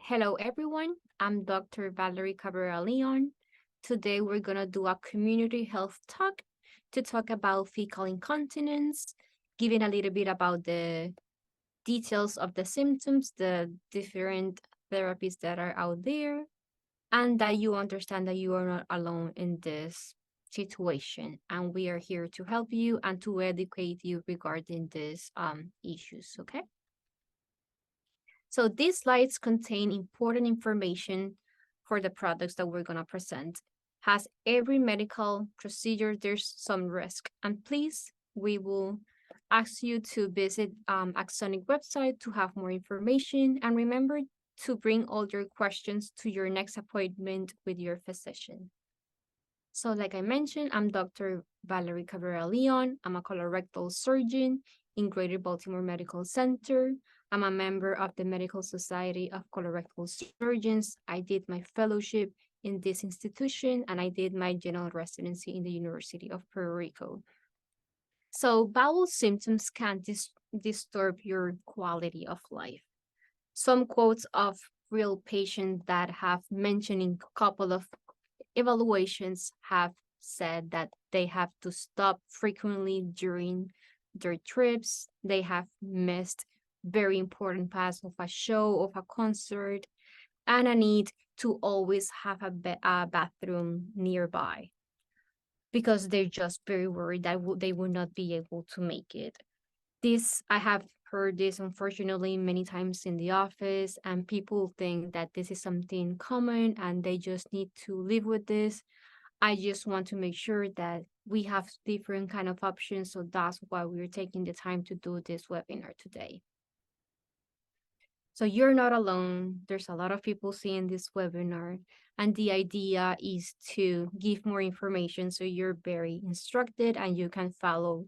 Hello, everyone. I'm Dr. Valerie Cabrera Leon. Today, we're going to do a community health talk to talk about fecal incontinence, giving a little bit about the details of the symptoms, the different therapies that are out there, and that you understand that you are not alone in this situation. And we are here to help you and to educate you regarding these issues, okay? So these slides contain important information for the products that we're gonna present. Has every medical procedure, there's some risk. And please, we will ask you to visit Axonic website to have more information. And remember to bring all your questions to your next appointment with your physician. So like I mentioned, I'm Dr. Valerie Cabrera Leon. I'm a colorectal surgeon in Greater Baltimore Medical Center. I'm a member of the Medical Society of Colorectal Surgeons. I did my fellowship in this institution and I did my general residency in the University of Puerto Rico. So bowel symptoms can disturb your quality of life. Some quotes of real patients that have mentioned in a couple of evaluations have said that they have to stop frequently during their trips. They have missed very important parts of a show, of a concert, and a need to always have a bathroom nearby because they're just very worried that they will not be able to make it. This, I have heard this unfortunately many times in the office, and people think that this is something common and they just need to live with this. I just want to make sure that we have different kind of options. So that's why we're taking the time to do this webinar today. So you're not alone. There's a lot of people seeing this webinar, and the idea is to give more information so you're very instructed and you can follow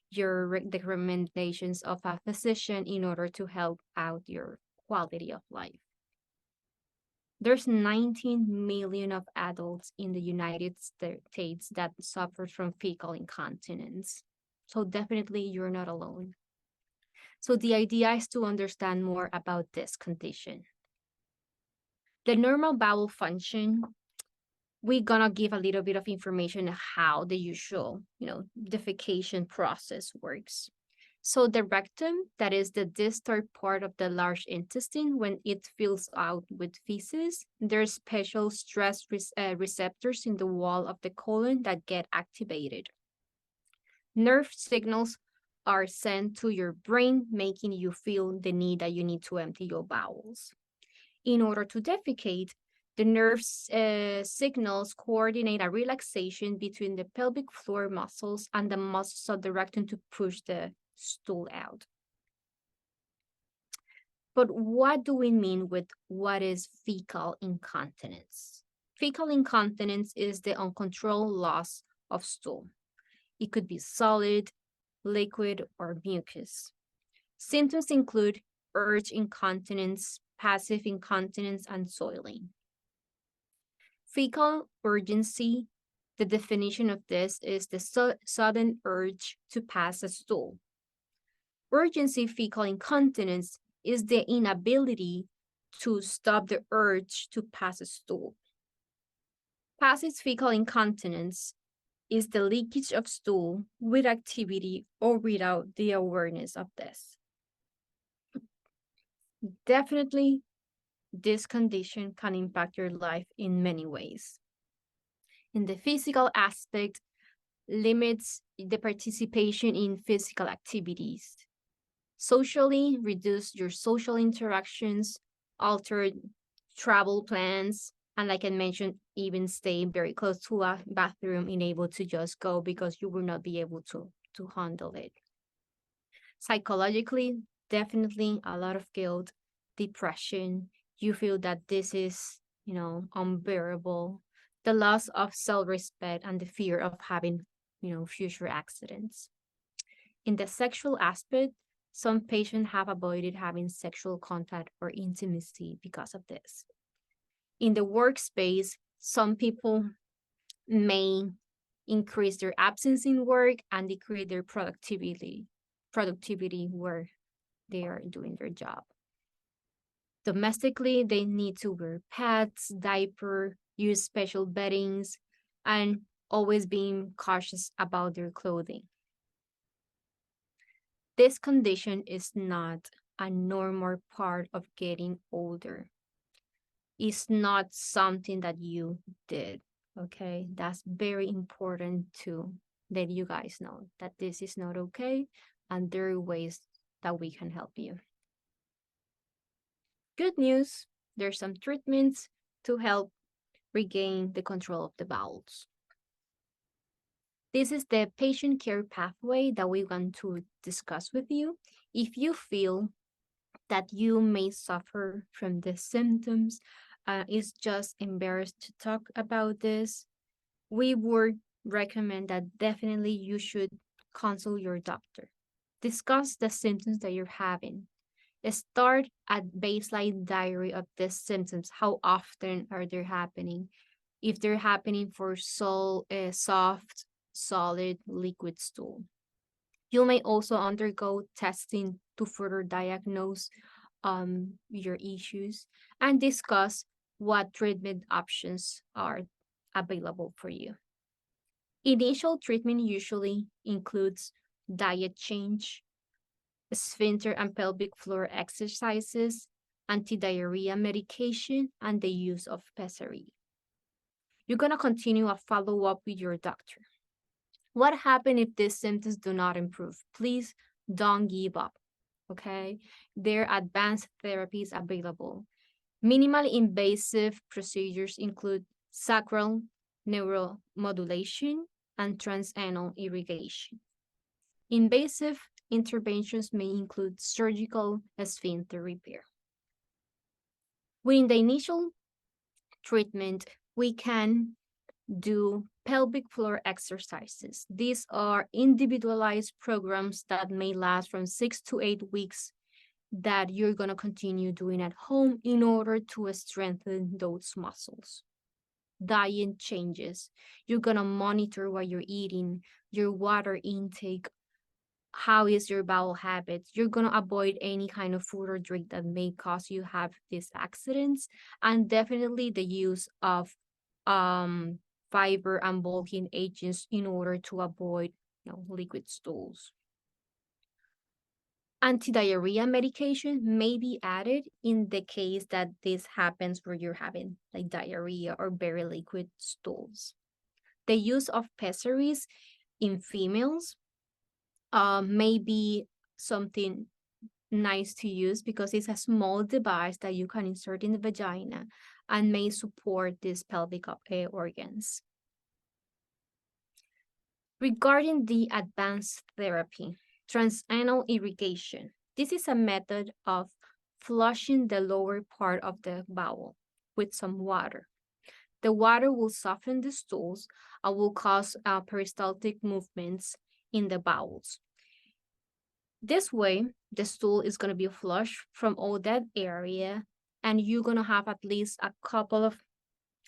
the recommendations of a physician in order to help out your quality of life. There's 19 million of adults in the United States that suffer from fecal incontinence. So definitely you're not alone. So the idea is to understand more about this condition. The normal bowel function, we're gonna give a little bit of information on how the usual, defecation process works. So the rectum, that is the distal part of the large intestine, when it fills out with feces, there's special stress receptors in the wall of the colon that get activated. Nerve signals are sent to your brain, making you feel the need that you need to empty your bowels. In order to defecate, the nerve signals coordinate a relaxation between the pelvic floor muscles and the muscles of the rectum to push the stool out. But what do we mean with what is fecal incontinence? Fecal incontinence is the uncontrolled loss of stool. It could be solid, liquid, or mucus. Symptoms include urge incontinence, passive incontinence, and soiling. Fecal urgency, the definition of this is the sudden urge to pass a stool. Urgency fecal incontinence is the inability to stop the urge to pass a stool. Passive fecal incontinence is the leakage of stool with activity or without the awareness of this. Definitely, this condition can impact your life in many ways. In the physical aspect, limits the participation in physical activities. Socially, reduce your social interactions, alter travel plans, and like I mentioned, even stay very close to a bathroom and able to just go because you will not be able to handle it. Psychologically, definitely a lot of guilt, depression. You feel that this is, unbearable. The loss of self-respect and the fear of having, future accidents. In the sexual aspect, some patients have avoided having sexual contact or intimacy because of this. In the workspace, some people may increase their absence in work and decrease their productivity where they are doing their job. Domestically, they need to wear pads, diaper, use special beddings, and always being cautious about their clothing. This condition is not a normal part of getting older. It's not something that you did, okay? That's very important to let you guys know that this is not okay and there are ways that we can help you. Good news, there's some treatments to help regain the control of the bowels. This is the patient care pathway that we want to discuss with you. If you feel that you may suffer from the symptoms, is just embarrassed to talk about this, we would recommend that definitely you should consult your doctor. Discuss the symptoms that you're having. Start at baseline diary of the symptoms. How often are they happening? If they're happening for soft, solid, liquid stool. You may also undergo testing to further diagnose your issues and discuss what treatment options are available for you. Initial treatment usually includes diet change, sphincter and pelvic floor exercises, anti-diarrhea medication, and the use of pessary. You're going to continue a follow-up with your doctor. What happens if these symptoms do not improve? Please don't give up, okay? There are advanced therapies available. Minimally invasive procedures include sacral neuromodulation and transanal irrigation. Invasive interventions may include surgical sphincter repair. Within the initial treatment, we can do pelvic floor exercises. These are individualized programs that may last from 6 to 8 weeks that you're going to continue doing at home in order to strengthen those muscles. Diet changes. You're going to monitor what you're eating, your water intake, how is your bowel habits. You're going to avoid any kind of food or drink that may cause you have these accidents, and definitely the use of fiber and bulking agents in order to avoid liquid stools. Anti-diarrhea medication may be added in the case that this happens where you're having like diarrhea or very liquid stools. The use of pessaries in females may be something nice to use because it's a small device that you can insert in the vagina and may support these pelvic organs. Regarding the advanced therapy, transanal irrigation. This is a method of flushing the lower part of the bowel with some water. The water will soften the stools and will cause peristaltic movements in the bowels. This way, the stool is going to be flushed from all that area, and you're going to have at least a couple of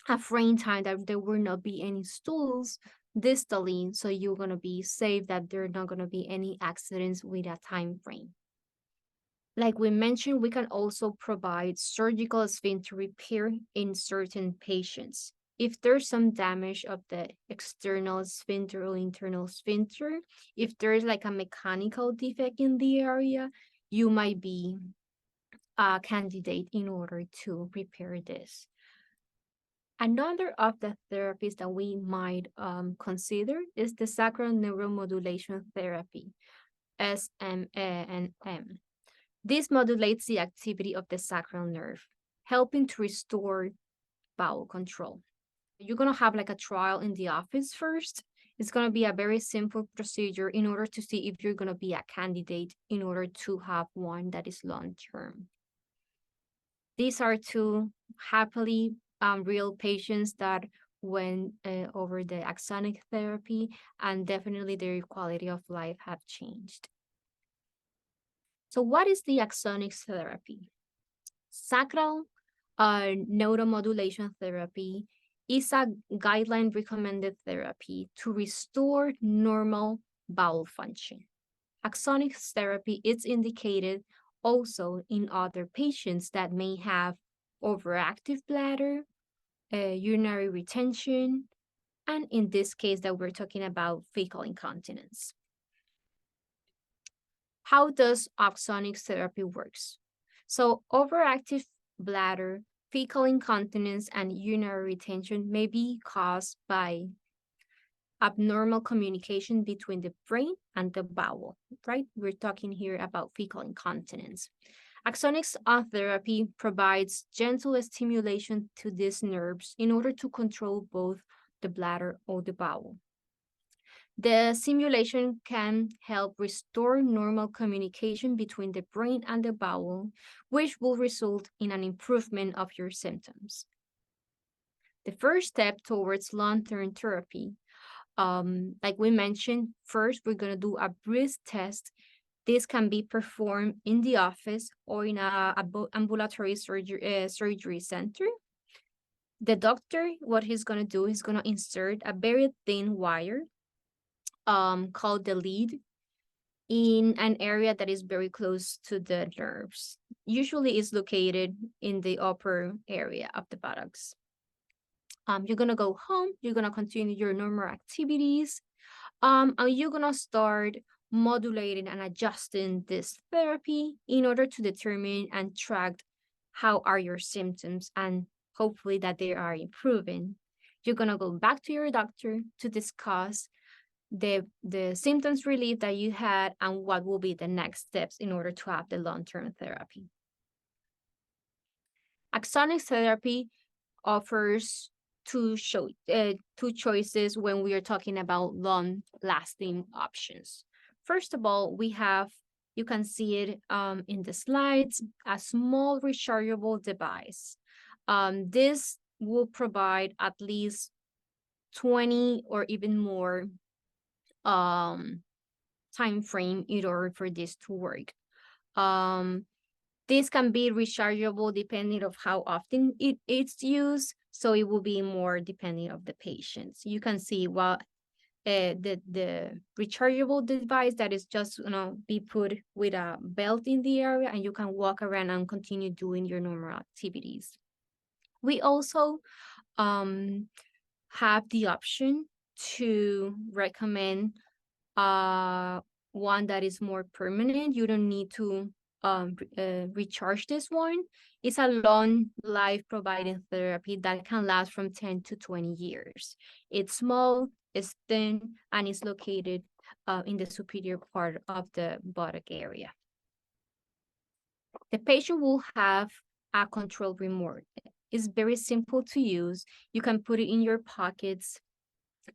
a frame time that there will not be any stools distally, so you're going to be safe that there are not going to be any accidents with a time frame. Like we mentioned, we can also provide surgical sphincter repair in certain patients. If there's some damage of the external sphincter or internal sphincter, if there's like a mechanical defect in the area, you might be a candidate in order to repair this. Another of the therapies that we might consider is the sacral neuromodulation therapy, SMANM. This modulates the activity of the sacral nerve, helping to restore bowel control. You're going to have like a trial in the office first. It's going to be a very simple procedure in order to see if you're going to be a candidate in order to have one that is long-term. These are two happily real patients that went over the axonic therapy, and definitely their quality of life have changed. So what is the axonic therapy? Sacral neuromodulation therapy is a guideline recommended therapy to restore normal bowel function. Axonic therapy is indicated also in other patients that may have overactive bladder, urinary retention, and in this case that we're talking about fecal incontinence. How does oxonic therapy works? So overactive bladder, fecal incontinence, and urinary retention may be caused by abnormal communication between the brain and the bowel, right? We're talking here about fecal incontinence. Axonics therapy provides gentle stimulation to these nerves in order to control both the bladder or the bowel. The simulation can help restore normal communication between the brain and the bowel, which will result in an improvement of your symptoms. The first step towards long-term therapy, like we mentioned, first we're going to do a breath test. This can be performed in the office or in a ambulatory surgery center. The doctor, what he's going to do, he's going to insert a very thin wire called the lead in an area that is very close to the nerves. Usually it's located in the upper area of the buttocks. You're gonna go home, you're gonna continue your normal activities, and you're gonna start modulating and adjusting this therapy in order to determine and track how are your symptoms and hopefully that they are improving. You're gonna go back to your doctor to discuss the symptoms relief that you had and what will be the next steps in order to have the long-term therapy. Axonic therapy offers two choices when we are talking about long-lasting options. First of all, we have, you can see it in the slides, a small rechargeable device. This will provide at least 20 or even more time frame in order for this to work. This can be rechargeable depending of how often it's used, so it will be more depending of the patients. You can see what the rechargeable device that is just be put with a belt in the area, and you can walk around and continue doing your normal activities. We also have the option to recommend one that is more permanent. You don't need to recharge this one. It's a long life providing therapy that can last from 10 to 20 years. It's small, it's thin, and it's located in the superior part of the buttock area. The patient will have a control remote. It's very simple to use. You can put it in your pockets,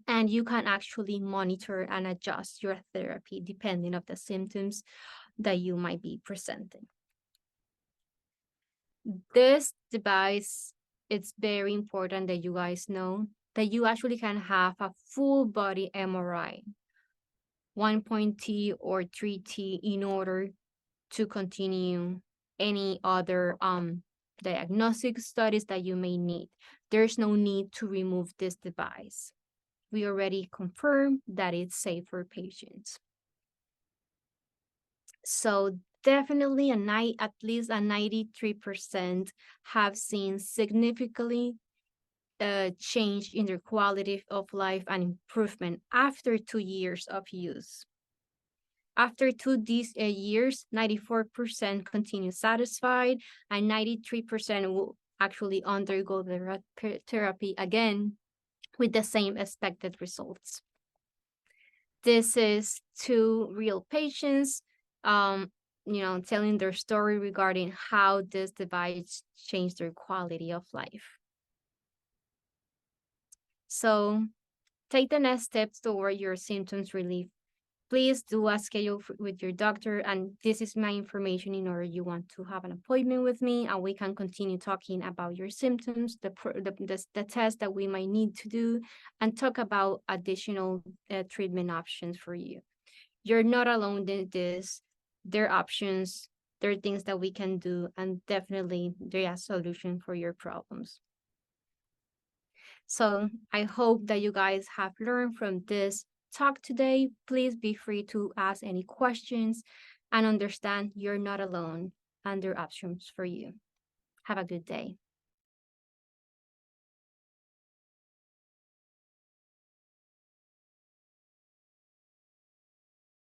and you can actually monitor and adjust your therapy depending on the symptoms that you might be presenting. This device, it's very important that you guys know that you actually can have a full body MRI, 1.T or 3T, in order to continue any other diagnostic studies that you may need. There's no need to remove this device. We already confirmed that it's safe for patients. So definitely at least a 93% have seen significantly change in their quality of life and improvement after 2 years of use. After these years, 94% continue satisfied, and 93% will actually undergo the therapy again with the same expected results. This is 2 real patients, telling their story regarding how this device changed their quality of life. So take the next steps toward your symptoms relief. Please do a schedule with your doctor, and this is my information in order you want to have an appointment with me, and we can continue talking about your symptoms, the test that we might need to do, and talk about additional treatment options for you. You're not alone in this. There are options, there are things that we can do, and definitely there is a solution for your problems. So I hope that you guys have learned from this talk today. Please be free to ask any questions and understand you're not alone. and their options for you. Have a good day.